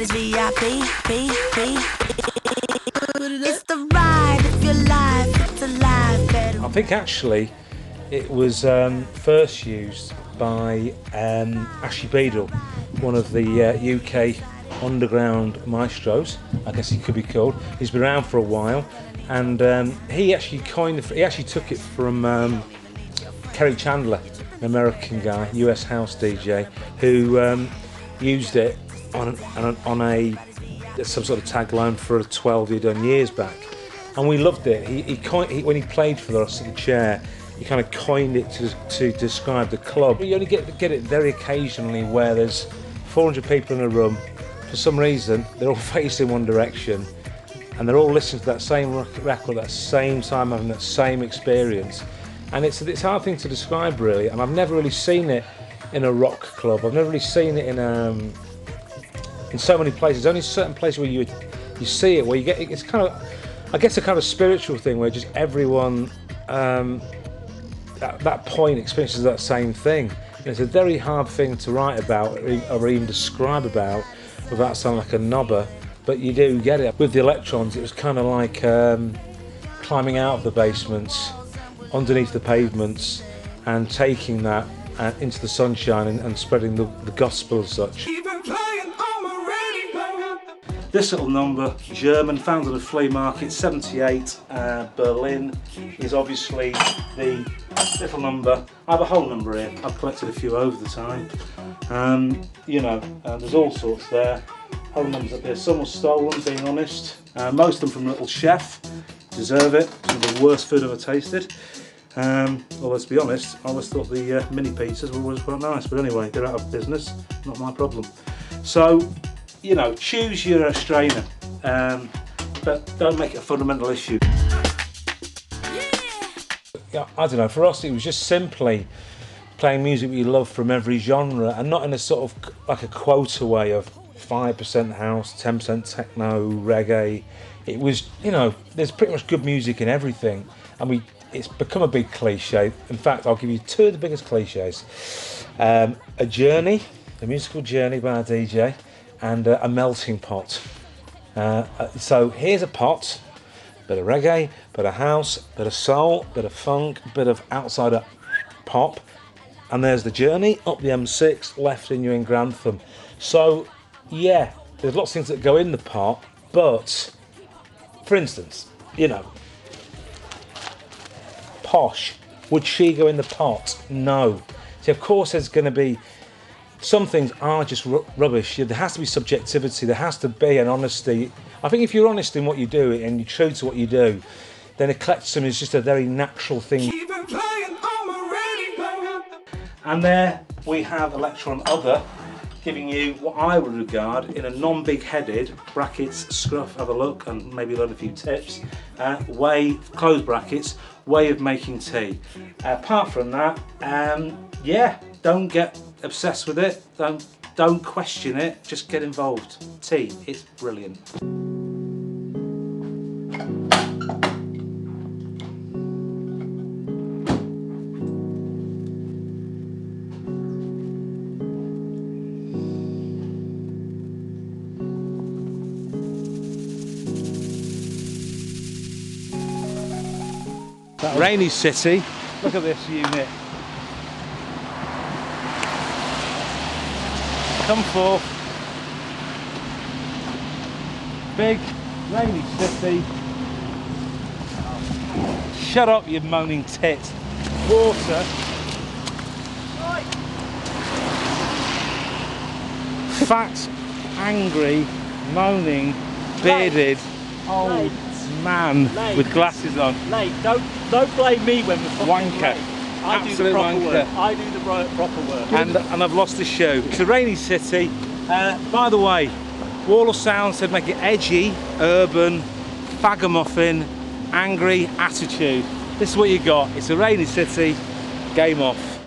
everybody's VIP. It's the ride of your life, it's alive. I think actually it was first used by Ashley Beadle, one of the UK underground maestros, I guess he could be called. He's been around for a while, and he actually took it from Kerry Chandler, an American guy, US house DJ, who used it on some sort of tagline for a 12 he'd done years back, and we loved it. When he played for us at the Chair, he kind of coined it to describe the club. You only get it very occasionally where there's 400 people in a room. For some reason, they're all facing one direction, and they're all listening to that same record at the same time, having that same experience. And it's a hard thing to describe, really. And I've never really seen it in a rock club. I've never really seen it in so many places. Only certain places where you see it, where you get it's kind of, I guess, a kind of spiritual thing where just everyone at that point experiences that same thing. And it's a very hard thing to write about or even describe about without sounding like a knobber, but you do get it. With the Elektrons, it was kind of like climbing out of the basements, underneath the pavements, and taking that into the sunshine and spreading the gospel as such. This little number, German, found at a flea market, 78, Berlin, is obviously the little number. I have a whole number here. I've collected a few over the time. You know, there's all sorts there. Whole numbers up here. Some were stolen, being honest. Most of them from Little Chef. Deserve it. Some of the worst food I've ever tasted. Well, let's be honest, I always thought the mini pizzas were always quite nice. But anyway, they're out of business. Not my problem. So, you know, choose your strainer, but don't make it a fundamental issue. Yeah, I don't know, for us it was just simply playing music we love from every genre, and not in a sort of like a quota way of 5% house, 10% techno, reggae. It was, you know, there's pretty much good music in everything, and it's become a big cliche. In fact, I'll give you two of the biggest cliches. A journey, a musical journey by a DJ, and a melting pot. So here's a pot, bit of reggae, bit of house, bit of soul, bit of funk, bit of outsider pop, and there's the journey up the M6, left in you in Grantham. So yeah, there's lots of things that go in the pot, but for instance, you know, Posh, would she go in the pot? No. See, of course there's going to be some things are just rubbish. There has to be subjectivity, there has to be an honesty. I think if you're honest in what you do and you're true to what you do, then eclecticism is just a very natural thing. And there we have Electron Other, giving you what I would regard in a non-big headed, brackets, scruff, have a look and maybe learn a few tips, way, close brackets, way of making tea. Apart from that, yeah, don't get obsessed with it, don't question it, just get involved. Tea, it's brilliant. Rainy City, look at this unit. Come forth. Big, rainy city. Shut up, you moaning tit. Water. Fat, angry, moaning, bearded, old man with glasses on. Mate, don't blame me when we're fucking wanker. I do the proper work. I do the proper work. And I've lost the show. It's a rainy city. By the way, Wall of Sound said make it edgy, urban, fagamuffin, angry attitude. This is what you got. It's a rainy city. Game off.